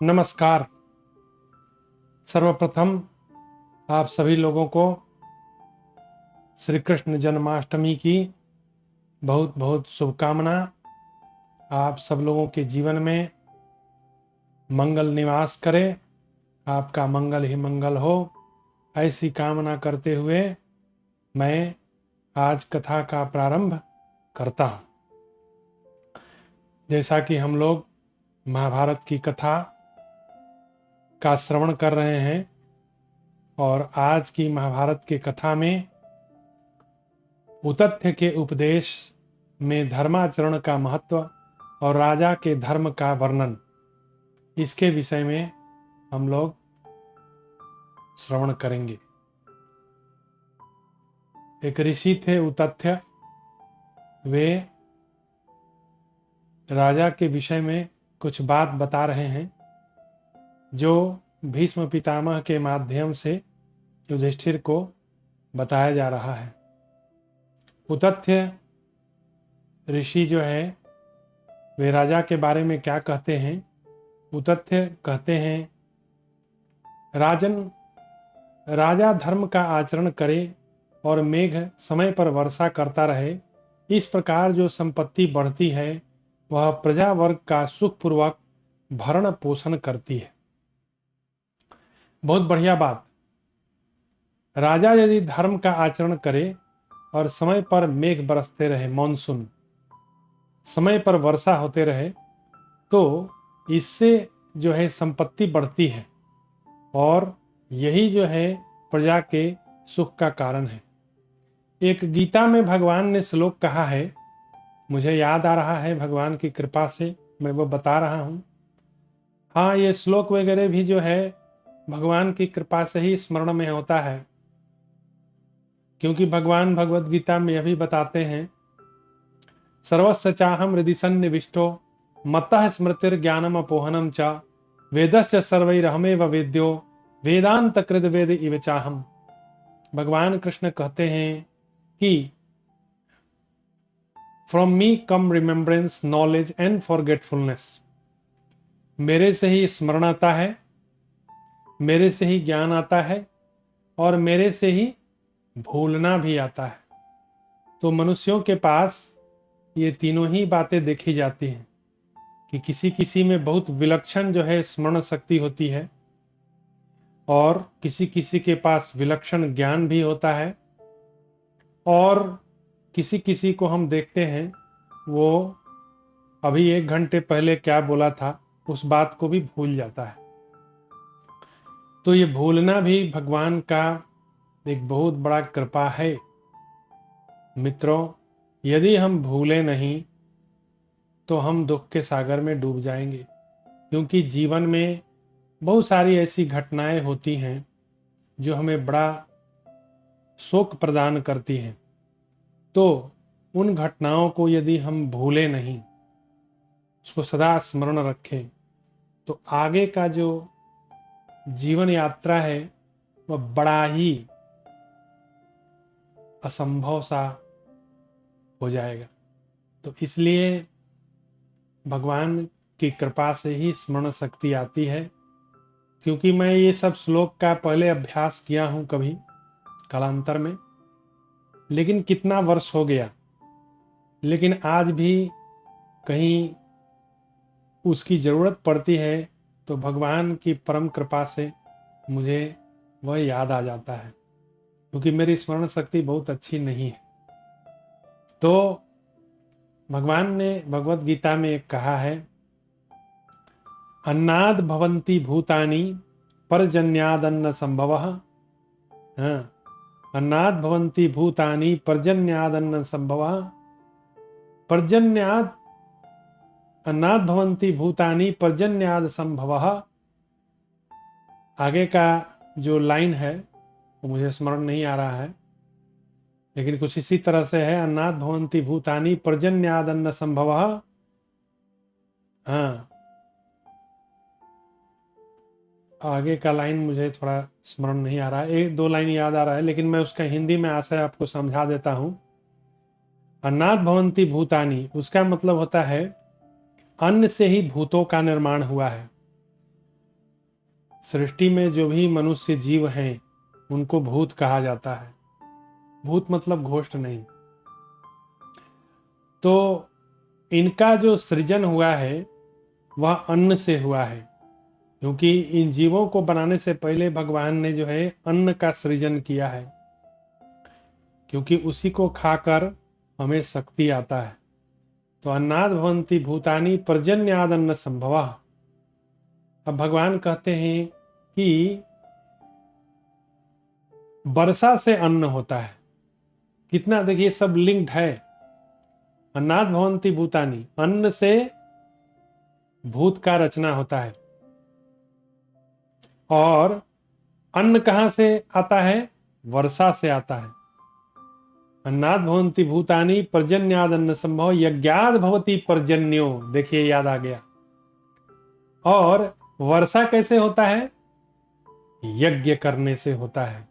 नमस्कार। सर्वप्रथम आप सभी लोगों को श्री कृष्ण जन्माष्टमी की बहुत बहुत शुभकामना। आप सब लोगों के जीवन में मंगल निवास करे, आपका मंगल ही मंगल हो, ऐसी कामना करते हुए मैं आज कथा का प्रारंभ करता हूँ। जैसा कि हम लोग महाभारत की कथा का श्रवण कर रहे हैं और आज की महाभारत की कथा में उतथ्य के उपदेश में धर्माचरण का महत्व और राजा के धर्म का वर्णन, इसके विषय में हम लोग श्रवण करेंगे। एक ऋषि थे उतथ्य, वे राजा के विषय में कुछ बात बता रहे हैं जो भीष्म पितामह के माध्यम से युधिष्ठिर को बताया जा रहा है। उतथ्य ऋषि जो है वे राजा के बारे में क्या कहते हैं। उतथ्य कहते हैं, राजन, राजा धर्म का आचरण करे और मेघ समय पर वर्षा करता रहे। इस प्रकार जो संपत्ति बढ़ती है वह प्रजा वर्ग का सुखपूर्वक भरण पोषण करती है। बहुत बढ़िया बात। राजा यदि धर्म का आचरण करे और समय पर मेघ बरसते रहे, मानसून समय पर वर्षा होते रहे, तो इससे जो है संपत्ति बढ़ती है और यही जो है प्रजा के सुख का कारण है। एक गीता में भगवान ने श्लोक कहा है, मुझे याद आ रहा है, भगवान की कृपा से मैं वो बता रहा हूँ। हाँ, ये श्लोक वगैरह भी जो है भगवान की कृपा से ही स्मरण में होता है, क्योंकि भगवान भगवत गीता में यह भी बताते हैं, सर्वस्य चाहम हृदि सन्निविष्टो मत्तः स्मृतिर ज्ञानम अपोहनम च वेदस्य सर्वैरहमेव वेद्यो वेदांत कृत वेद इव चाहम। भगवान कृष्ण कहते हैं कि from me come remembrance, knowledge and forgetfulness. मेरे से ही स्मरण आता है, मेरे से ही ज्ञान आता है और मेरे से ही भूलना भी आता है। तो मनुष्यों के पास ये तीनों ही बातें देखी जाती हैं कि किसी किसी में बहुत विलक्षण जो है स्मरण शक्ति होती है और किसी किसी के पास विलक्षण ज्ञान भी होता है और किसी किसी को हम देखते हैं वो अभी 1 घंटे पहले क्या बोला था उस बात को भी भूल जाता है। तो ये भूलना भी भगवान का एक बहुत बड़ा कृपा है। मित्रों, यदि हम भूले नहीं तो हम दुख के सागर में डूब जाएंगे, क्योंकि जीवन में बहुत सारी ऐसी घटनाएं होती हैं जो हमें बड़ा शोक प्रदान करती हैं। तो उन घटनाओं को यदि हम भूले नहीं, उसको सदा स्मरण रखें, तो आगे का जो जीवन यात्रा है वह बड़ा ही असंभव सा हो जाएगा। तो इसलिए भगवान की कृपा से ही स्मरण शक्ति आती है। क्योंकि मैं ये सब श्लोक का पहले अभ्यास किया हूं कभी कालांतर में, लेकिन कितना वर्ष हो गया, लेकिन आज भी कहीं उसकी जरूरत पड़ती है तो भगवान की परम कृपा से मुझे वह याद आ जाता है, क्योंकि मेरी स्मरण शक्ति बहुत अच्छी नहीं है। तो भगवान ने भगवत गीता में एक कहा है, अन्नाद भवन्ति भूतानि पर्जन्यादन्न संभवः। हाँ, अन्नाद भवन्ति भूतानि पर्जन्यादन्न संभवः। पर्जन्याद, अन्नाद भवन्ति भूतानि पर्जन्याद संभवः। आगे का जो लाइन है वो मुझे स्मरण नहीं आ रहा है, लेकिन कुछ इसी तरह से है, अन्नाद भवन्ति भूतानि पर्जन्यादन्न संभवः। हाँ, आगे का लाइन मुझे थोड़ा स्मरण नहीं आ रहा है, 1-2 लाइन याद आ रहा है, लेकिन मैं उसका हिंदी में आशय आपको समझा देता हूं। अन्नाद भवन्ति भूतानि, उसका मतलब होता है अन्न से ही भूतों का निर्माण हुआ है। सृष्टि में जो भी मनुष्य जीव हैं उनको भूत कहा जाता है। भूत मतलब घोष्ट नहीं। तो इनका जो सृजन हुआ है वह अन्न से हुआ है, क्योंकि इन जीवों को बनाने से पहले भगवान ने जो है अन्न का सृजन किया है, क्योंकि उसी को खाकर हमें शक्ति आता है। तो अन्नाद भवन्ति भूतानि पर्जन्याद अन्न संभवः। अब भगवान कहते हैं कि वर्षा से अन्न होता है। कितना देखिए सब लिंक्ड है। अन्नाद भवन्ति भूतानि, अन्न से भूत का रचना होता है। और अन्न कहां से आता है? वर्षा से आता है। अन्नाद भवन्ति भूतानि पर्जन्याद अन्न संभव यज्ञाद भवति पर्जन्यो। देखिए याद आ गया। और वर्षा कैसे होता है? यज्ञ करने से होता है।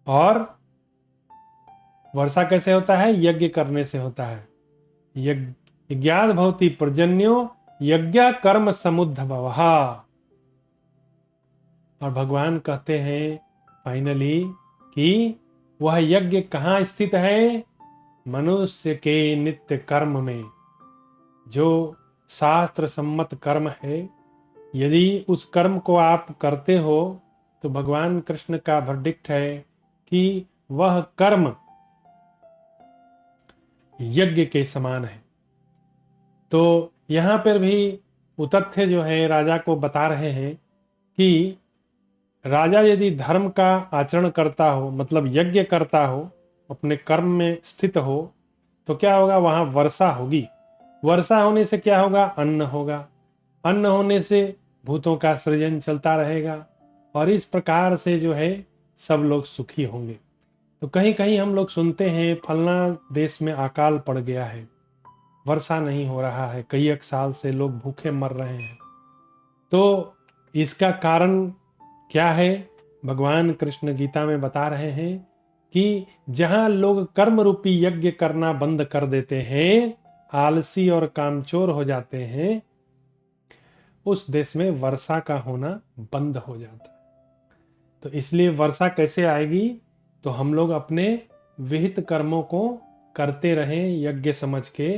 और वर्षा कैसे होता है? यज्ञ करने से होता है। यज्ञाद भवति पर्जन्यो यज्ञ कर्म समुद्भवः। और भगवान कहते हैं फाइनली कि वह यज्ञ कहाँ स्थित है? मनुष्य के नित्य कर्म में। जो शास्त्र सम्मत कर्म है, यदि उस कर्म को आप करते हो तो भगवान कृष्ण का वर्डिक्ट है कि वह कर्म यज्ञ के समान है। तो यहां पर भी तथ्य जो है राजा को बता रहे हैं कि राजा यदि धर्म का आचरण करता हो, मतलब यज्ञ करता हो, अपने कर्म में स्थित हो, तो क्या होगा? वहां वर्षा होगी। वर्षा होने से क्या होगा? अन्न होगा। अन्न होने से भूतों का सृजन चलता रहेगा। और इस प्रकार से जो है सब लोग सुखी होंगे। तो कहीं कहीं हम लोग सुनते हैं फलना देश में अकाल पड़ गया है, वर्षा नहीं हो रहा है, कई एक साल से लोग भूखे मर रहे हैं। तो इसका कारण क्या है? भगवान कृष्ण गीता में बता रहे हैं कि जहां लोग कर्म रूपी यज्ञ करना बंद कर देते हैं, आलसी और कामचोर हो जाते हैं, उस देश में वर्षा का होना बंद हो जाता है। तो इसलिए वर्षा कैसे आएगी? तो हम लोग अपने विहित कर्मों को करते रहें यज्ञ समझ के,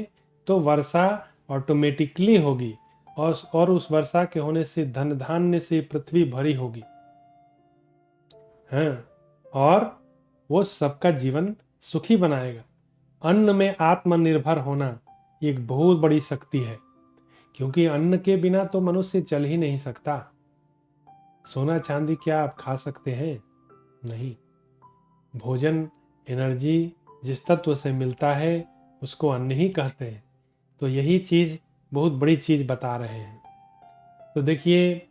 तो वर्षा ऑटोमेटिकली होगी। और उस वर्षा के होने से धन धान्य से पृथ्वी भरी होगी। हाँ, और वो सबका जीवन सुखी बनाएगा। अन्न में आत्मनिर्भर होना एक बहुत बड़ी शक्ति है, क्योंकि अन्न के बिना तो मनुष्य चल ही नहीं सकता। सोना चांदी क्या आप खा सकते हैं? नहीं। भोजन, एनर्जी जिस तत्व से मिलता है उसको अन्न ही कहते हैं। तो यही चीज बहुत बड़ी चीज बता रहे हैं। तो देखिए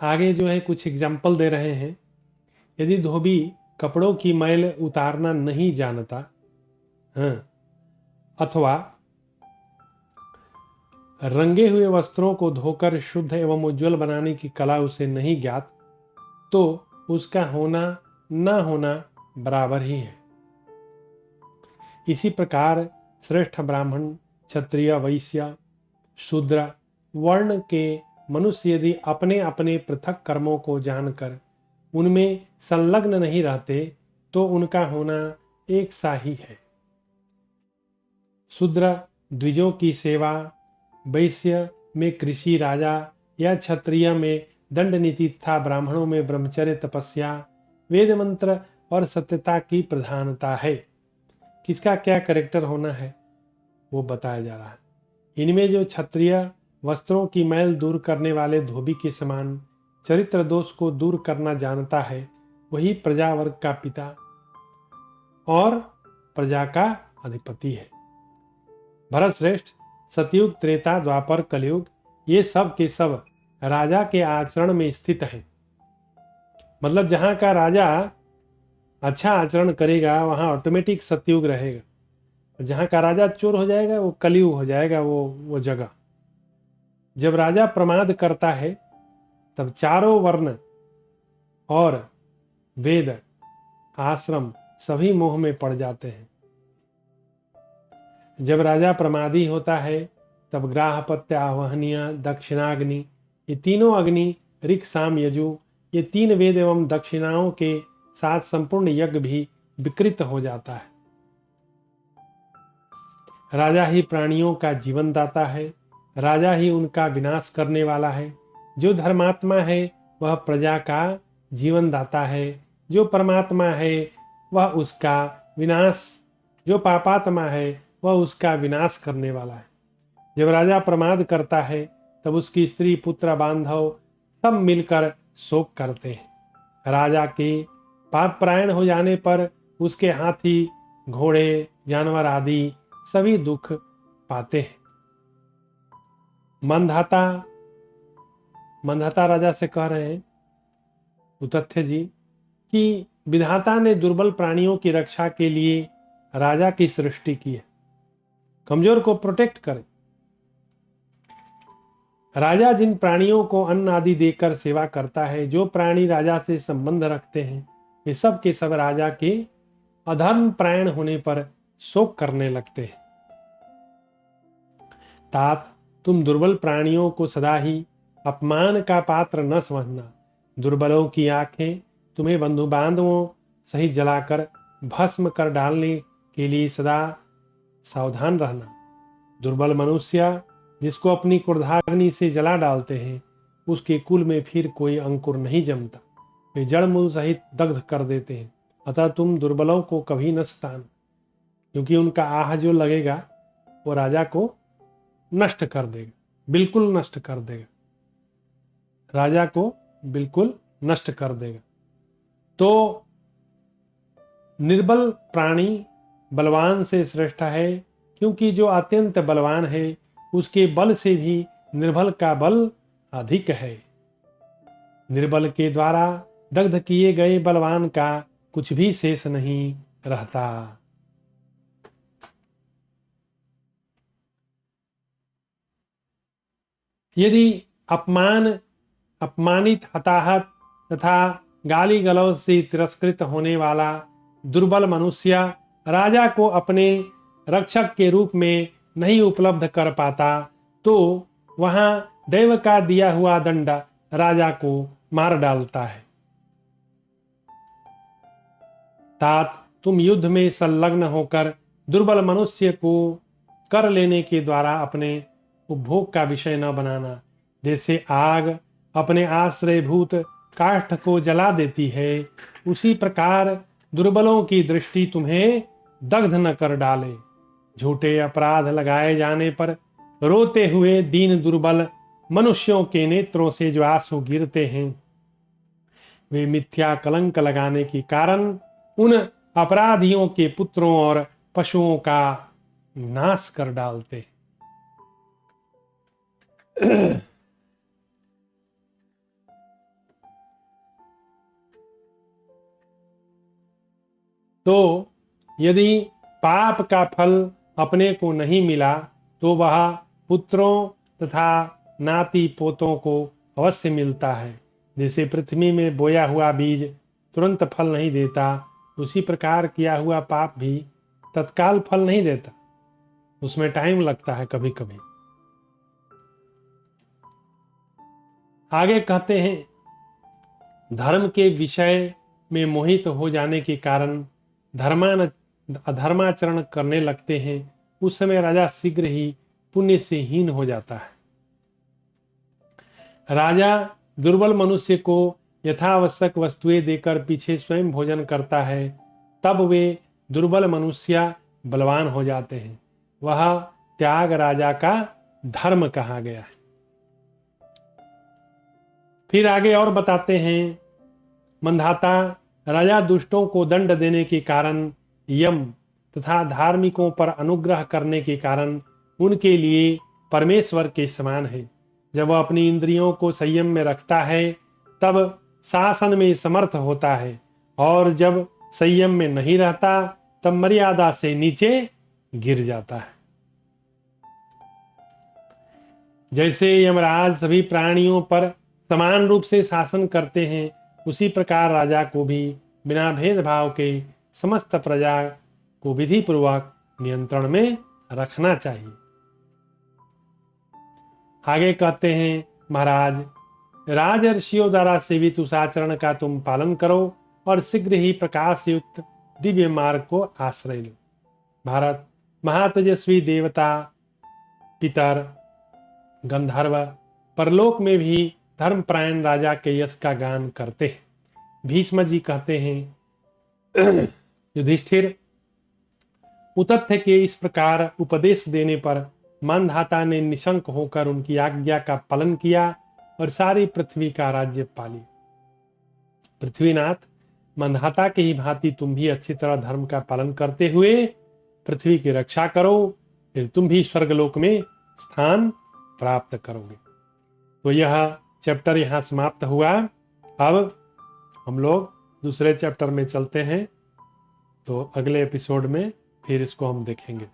आगे जो है कुछ एग्जाम्पल दे रहे हैं। यदि धोबी कपड़ों की मैल उतारना नहीं जानता, हाँ, अथवा रंगे हुए वस्त्रों को धोकर शुद्ध एवं उज्जवल बनाने की कला उसे नहीं ज्ञात, तो उसका होना ना होना बराबर ही है। इसी प्रकार श्रेष्ठ ब्राह्मण, क्षत्रिय, वैश्य, शूद्र वर्ण के मनुष्य यदि अपने अपने पृथक कर्मों को जानकर उनमें संलग्न नहीं रहते, तो उनका होना एक सा ही है। शूद्र द्विजों की सेवा, वैश्य में कृषि, राजा या क्षत्रिय में दंड नीति तथा ब्राह्मणों में ब्रह्मचर्य, तपस्या, वेद मंत्र और सत्यता की प्रधानता है। किसका क्या कैरेक्टर होना है वो बताया जा रहा है। इनमें जो क्षत्रिय वस्त्रों की मैल दूर करने वाले धोबी के समान चरित्र दोष को दूर करना जानता है, वही प्रजा वर्ग का पिता और प्रजा का अधिपति है। भरत श्रेष्ठ, सतयुग, त्रेता, द्वापर, कलयुग ये सब के सब राजा के आचरण में स्थित है। मतलब जहां का राजा अच्छा आचरण करेगा वहां ऑटोमेटिक सतयुग रहेगा। जहां का राजा चोर हो जाएगा वो कलयुग हो जाएगा। वो जगह जब राजा प्रमाद करता है तब चारों वर्ण और वेद, आश्रम सभी मोह में पड़ जाते हैं। जब राजा प्रमादी होता है तब ग्राहपत्य, आवाहनिया, दक्षिणाग्नि ये तीनों अग्नि, ऋक्, साम, यजु, ये 3 वेद एवं दक्षिणाओं के साथ संपूर्ण यज्ञ भी विकृत हो जाता है। राजा ही प्राणियों का जीवन दाता है, राजा ही उनका विनाश करने वाला है। जो धर्मात्मा है वह प्रजा का जीवन दाता है, जो परमात्मा है वह उसका विनाश, जो पापात्मा है वह उसका विनाश करने वाला है। जब राजा प्रमाद करता है तब उसकी स्त्री, पुत्र, बांधव सब मिलकर शोक करते हैं। राजा के पापपरायण हो जाने पर उसके हाथी, घोड़े, जानवर आदि सभी दुख पाते हैं। मंधाता राजा से कह रहे हैं उतथ्य जी कि विधाता ने दुर्बल प्राणियों की रक्षा के लिए राजा की सृष्टि की है, कमजोर को प्रोटेक्ट करे। राजा जिन प्राणियों को अन्न आदि देकर सेवा करता है, जो प्राणी राजा से संबंध रखते हैं, वे सब के सब राजा के अधर्म प्रायण होने पर शोक करने लगते हैं। तात, तुम दुर्बल प्राणियों को सदा ही अपमान का पात्र न समझना। दुर्बलों की आंखें तुम्हें बंधु बांधवों सहित जलाकर भस्म कर डालने के लिए सदा सावधान रहना। दुर्बल मनुष्य जिसको अपनी क्रोधाग्नि से जला डालते हैं, उसके कुल में फिर कोई अंकुर नहीं जमता, वे जड़ मूल सहित दग्ध कर देते हैं। अतः तुम दुर्बलों को कभी न सताना, क्योंकि उनका आह जो लगेगा वो राजा को नष्ट कर देगा, बिल्कुल नष्ट कर देगा, राजा को बिल्कुल नष्ट कर देगा। तो निर्बल प्राणी बलवान से श्रेष्ठ है, क्योंकि जो अत्यंत बलवान है उसके बल से भी निर्बल का बल अधिक है। निर्बल के द्वारा दग्ध किए गए बलवान का कुछ भी शेष नहीं रहता। यदि अपमानित, हताहत तथा गाली गलौज से तिरस्कृत होने वाला दुर्बल मनुष्य राजा को अपने रक्षक के रूप में नहीं उपलब्ध कर पाता, तो वहां दैव का दिया हुआ दंड राजा को मार डालता है। तात, तुम युद्ध में संलग्न होकर दुर्बल मनुष्य को कर लेने के द्वारा अपने उपभोग का विषय न बनाना। जैसे आग अपने आश्रयभूत काष्ठ को जला देती है, उसी प्रकार दुर्बलों की दृष्टि तुम्हें दग्ध न कर डाले। झूठे अपराध लगाए जाने पर रोते हुए दीन दुर्बल मनुष्यों के नेत्रों से जो आंसू गिरते हैं, वे मिथ्या कलंक लगाने के कारण उन अपराधियों के पुत्रों और पशुओं का नाश कर डालते। तो यदि पाप का फल अपने को नहीं मिला तो वह पुत्रों तथा नाती पोतों को अवश्य मिलता है। जैसे पृथ्वी में बोया हुआ बीज तुरंत फल नहीं देता, उसी प्रकार किया हुआ पाप भी तत्काल फल नहीं देता, उसमें टाइम लगता है कभी कभी। आगे कहते हैं, धर्म के विषय में मोहित हो जाने के कारण अधर्माचरण करने लगते हैं, उस समय राजा शीघ्र ही पुण्य से हीन हो जाता है। राजा दुर्बल मनुष्य को यथावश्यक वस्तुएं देकर पीछे स्वयं भोजन करता है, तब वे दुर्बल मनुष्य बलवान हो जाते हैं। वह त्याग राजा का धर्म कहा गया है। फिर आगे और बताते हैं, मंधाता, राजा दुष्टों को दंड देने के कारण यम तथा धार्मिकों पर अनुग्रह करने के कारण उनके लिए परमेश्वर के समान है। जब वह अपनी इंद्रियों को संयम में रखता है तब शासन में समर्थ होता है, और जब संयम में नहीं रहता तब मर्यादा से नीचे गिर जाता है। जैसे यमराज सभी प्राणियों पर समान रूप से शासन करते हैं, उसी प्रकार राजा को भी बिना भेदभाव के समस्त प्रजा को विधि पूर्वक नियंत्रण में रखना चाहिए। आगे कहते हैं, महाराज राजर्षियों द्वारा सेवित उस आचरण का तुम पालन करो और शीघ्र ही प्रकाश युक्त दिव्य मार्ग को आश्रय लो। भारत महातेजस्वी देवता पितर गंधर्व परलोक में भी धर्मपरायण राजा के यश का गान करते हैं। भीष्म जी कहते हैं युधिष्ठिर, उतथ्य के इस प्रकार उपदेश देने पर मानधाता ने निशंक होकर उनकी आज्ञा का पालन किया और सारी पृथ्वी का राज्य पा लिया। पृथ्वीनाथ, मानधाता के ही भांति तुम भी अच्छी तरह धर्म का पालन करते हुए पृथ्वी की रक्षा करो, फिर तुम भी स्वर्गलोक में स्थान प्राप्त करोगे। तो यह चैप्टर यहाँ समाप्त हुआ। अब हम लोग दूसरे चैप्टर में चलते हैं, तो अगले एपिसोड में फिर इसको हम देखेंगे।